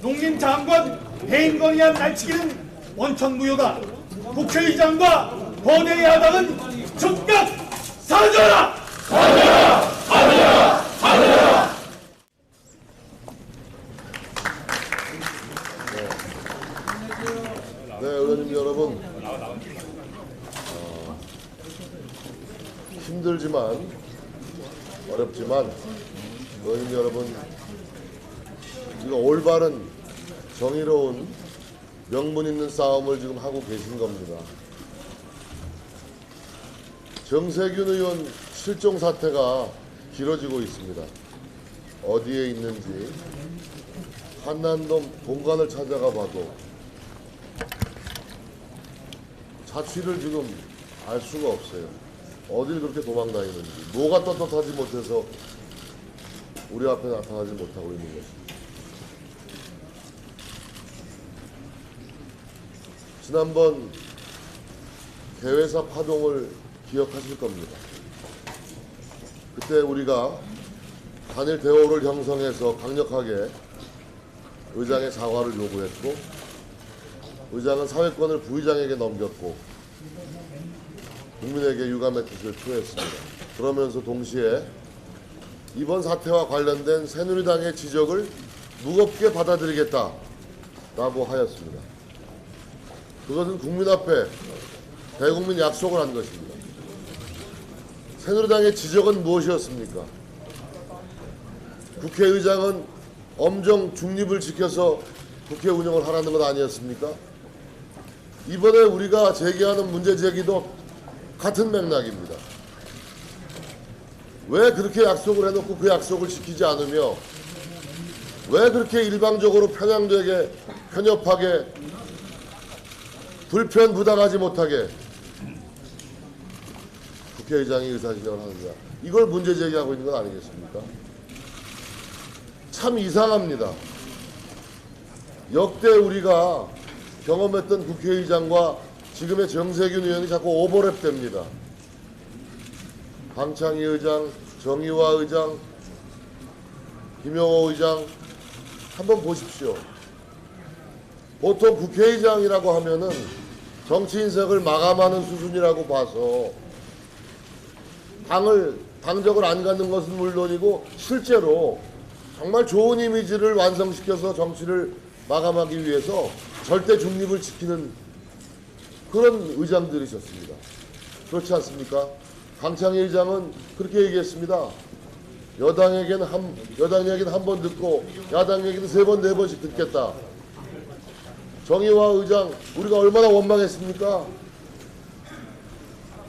농림장관 해인건의안 날치기는 원천무효다. 국회의장과 거대 야당은 즉각 사라져라! 사라져라! 사라져라! 사라져라! 네, 의원님 여러분, 힘들지만 어렵지만 의원님 여러분, 이거 올바른 정의로운 명분 있는 싸움을 지금 하고 계신 겁니다. 정세균 의원 실종 사태가 길어지고 있습니다. 어디에 있는지 한남동 본관을 찾아가 봐도 자취를 지금 알 수가 없어요. 어딜 그렇게 도망다니는지, 뭐가 떳떳하지 못해서 우리 앞에 나타나지 못하고 있는 것입니다. 지난번 개회사 파동을 기억하실 겁니다. 그때 우리가 단일 대오를 형성해서 강력하게 의장의 사과를 요구했고, 의장은 사회권을 부의장에게 넘겼고 국민에게 유감의 뜻을 표했습니다. 그러면서 동시에 이번 사태와 관련된 새누리당의 지적을 무겁게 받아들이겠다라고 하였습니다. 그것은 국민 앞에 대국민 약속을 한 것입니다. 새누리당의 지적은 무엇이었습니까? 국회의장은 엄정 중립을 지켜서 국회 운영을 하라는 것 아니었습니까? 이번에 우리가 제기하는 문제 제기도 같은 맥락입니다. 왜 그렇게 약속을 해놓고 그 약속을 지키지 않으며 왜 그렇게 일방적으로 편향되게 편협하게 불편부당하지 못하게 국회의장이 의사진행을 하느냐, 이걸 문제 제기하고 있는 건 아니겠습니까? 참 이상합니다. 역대 우리가 경험했던 국회의장과 지금의 정세균 의원이 자꾸 오버랩 됩니다. 방창희 의장, 정의화 의장, 김영호 의장 한번 보십시오. 보통 국회의장이라고 하면은 정치 인생을 마감하는 수준이라고 봐서 당적을 안 갖는 것은 물론이고 실제로 정말 좋은 이미지를 완성시켜서 정치를 마감하기 위해서 절대 중립을 지키는 그런 의장들이셨습니다. 그렇지 않습니까? 강창희 의장은 그렇게 얘기했습니다. 여당 얘기는 한 번 듣고 야당 얘기는 3번, 4번씩 듣겠다. 정의화 의장, 우리가 얼마나 원망했습니까?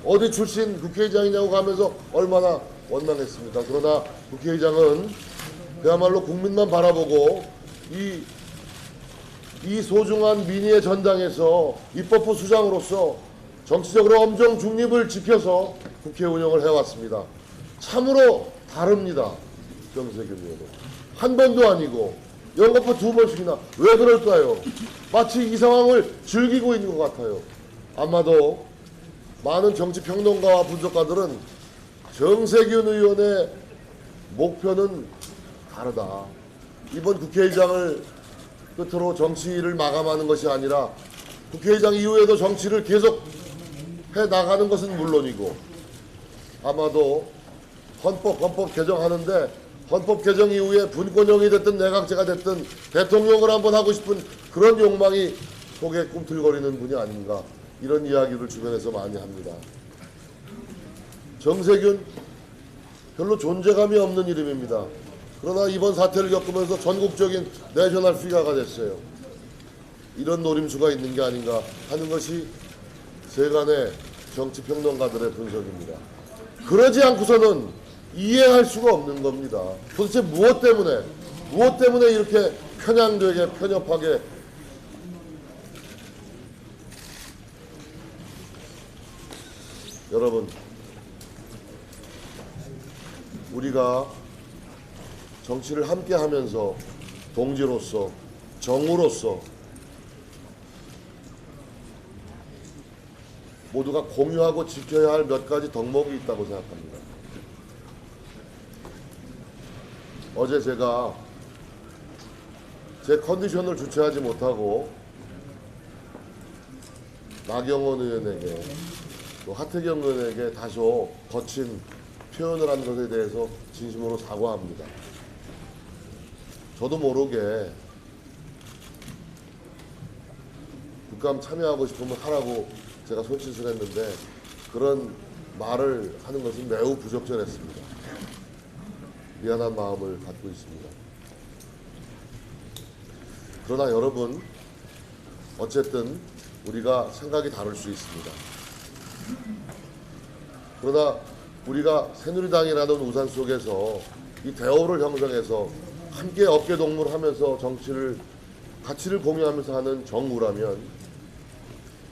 어디 출신 국회의장이냐고 가면서 얼마나 원망했습니까? 그러나 국회의장은 그야말로 국민만 바라보고 이 소중한 민의의 전당에서 입법부 수장으로서 정치적으로 엄정 중립을 지켜서 국회 운영을 해왔습니다. 참으로 다릅니다. 정세균 의원은. 한 번도 아니고 연거푸 2번씩이나. 왜 그럴까요? 마치 이 상황을 즐기고 있는 것 같아요. 아마도 많은 정치평론가와 분석가들은 정세균 의원의 목표는 다르다. 이번 국회의장을 끝으로 정치를 마감하는 것이 아니라 국회의장 이후에도 정치를 계속 해 나가는 것은 물론이고, 아마도 헌법 개정하는데 헌법 개정 이후에 분권형이 됐든 내각제가 됐든 대통령을 한번 하고 싶은 그런 욕망이 속에 꿈틀거리는 분이 아닌가, 이런 이야기를 주변에서 많이 합니다. 정세균 별로 존재감이 없는 이름입니다. 그러나 이번 사태를 겪으면서 전국적인 내셔널 피가가 됐어요. 이런 노림수가 있는 게 아닌가 하는 것이 세간의 정치평론가들의 분석입니다. 그러지 않고서는 이해할 수가 없는 겁니다. 도대체 무엇 때문에 이렇게 편향되게 편협하게 여러분, 우리가 정치를 함께 하면서 동지로서 정우로서 모두가 공유하고 지켜야 할 몇 가지 덕목이 있다고 생각합니다. 어제 제가 제 컨디션을 주체하지 못하고 나경원 의원에게 또 하태경 의원에게 다소 거친 표현을 한 것에 대해서 진심으로 사과합니다. 저도 모르게 국감 참여하고 싶으면 하라고 제가 손짓을 했는데 그런 말을 하는 것은 매우 부적절했습니다. 미안한 마음을 갖고 있습니다. 그러나 여러분, 어쨌든 우리가 생각이 다를 수 있습니다. 그러나 우리가 새누리당이라는 우산 속에서 이 대오를 형성해서 함께 어깨동무하면서 정치를 가치를 공유하면서 하는 정우라면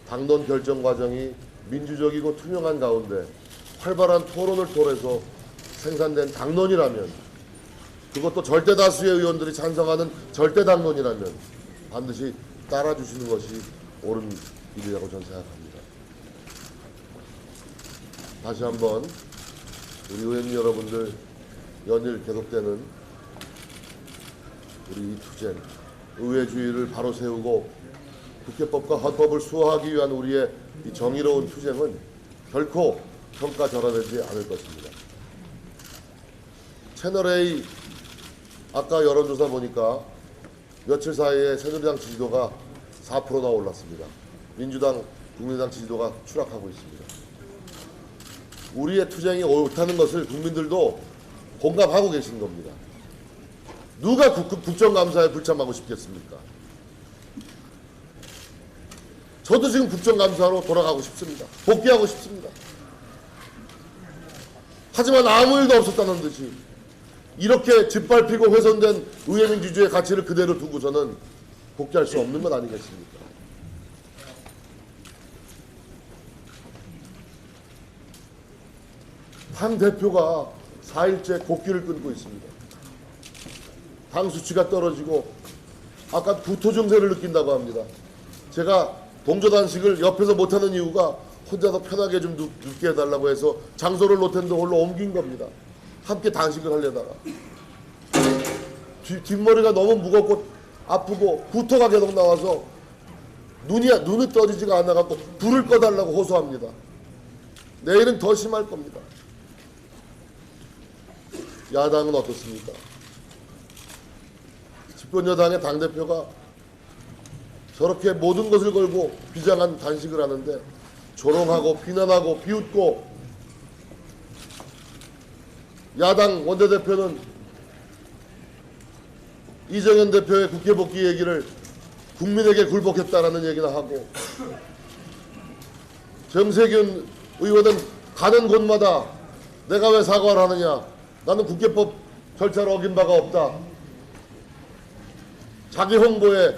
당론 결정 과정이 민주적이고 투명한 가운데 활발한 토론을 통해서 생산된 당론이라면, 그것도 절대 다수의 의원들이 찬성하는 절대 당론이라면 반드시 따라주시는 것이 옳은 일이라고 저는 생각합니다. 다시 한번 우리 의원님 여러분들, 연일 계속되는 우리 이 투쟁, 의회주의를 바로 세우고 국회법과 헌법을 수호하기 위한 우리의 이 정의로운 투쟁은 결코 평가절하되지 않을 것입니다. 채널A 아까 여론조사 보니까 며칠 사이에 새누리당 지지도가 4%나 올랐습니다. 민주당, 국민의당 지지도가 추락하고 있습니다. 우리의 투쟁이 옳다는 것을 국민들도 공감하고 계신 겁니다. 누가 국정감사에 불참하고 싶겠습니까? 저도 지금 국정감사로 돌아가고 싶습니다. 복귀하고 싶습니다. 하지만 아무 일도 없었다는 듯이 이렇게 짓밟히고 훼손된 의회민주주의의 가치를 그대로 두고서는 복귀할 수 없는 것 아니겠습니까? 당 대표가 4일째 곡기를 끊고 있습니다. 당 수치가 떨어지고 아까 구토 증세를 느낀다고 합니다. 제가 동조단식을 옆에서 못하는 이유가 혼자서 편하게 좀 눕게 해달라고 해서 장소를 로텐도 홀로 옮긴 겁니다. 함께 단식을 하려다가 뒷머리가 너무 무겁고 아프고 구토가 계속 나와서 눈이 떠지지가 않아갖고 불을 꺼달라고 호소합니다. 내일은 더 심할 겁니다. 야당은 어떻습니까? 집권여당의 당대표가 저렇게 모든 것을 걸고 비장한 단식을 하는데 조롱하고 비난하고 비웃고, 야당 원내대표는 이정현 대표의 국회 복귀 얘기를 국민에게 굴복했다라는 얘기나 하고, 정세균 의원은 가는 곳마다 내가 왜 사과를 하느냐, 나는 국회법 절차를 어긴 바가 없다, 자기 홍보에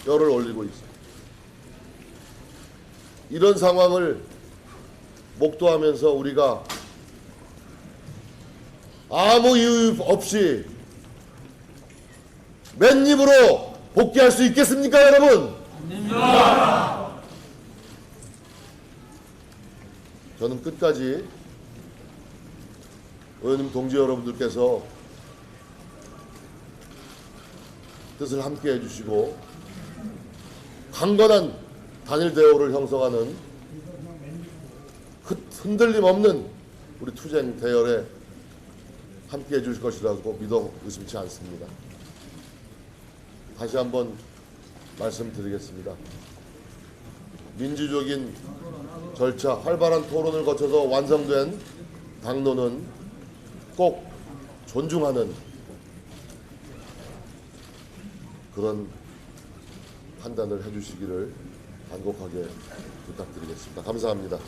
열을 올리고 있습니다. 이런 상황을 목도하면서 우리가 아무 이유 없이 맨입으로 복귀할 수 있겠습니까, 여러분? 아닙니다. 저는 끝까지 의원님 동지 여러분들께서 뜻을 함께 해주시고 강건한 단일 대우를 형성하는 흔들림 없는 우리 투쟁 대열에 함께 해주실 것이라고 믿어 의심치 않습니다. 다시 한번 말씀드리겠습니다. 민주적인 절차, 활발한 토론을 거쳐서 완성된 당론은 꼭 존중하는 그런 판단을 해주시기를 간곡하게 부탁드리겠습니다. 감사합니다.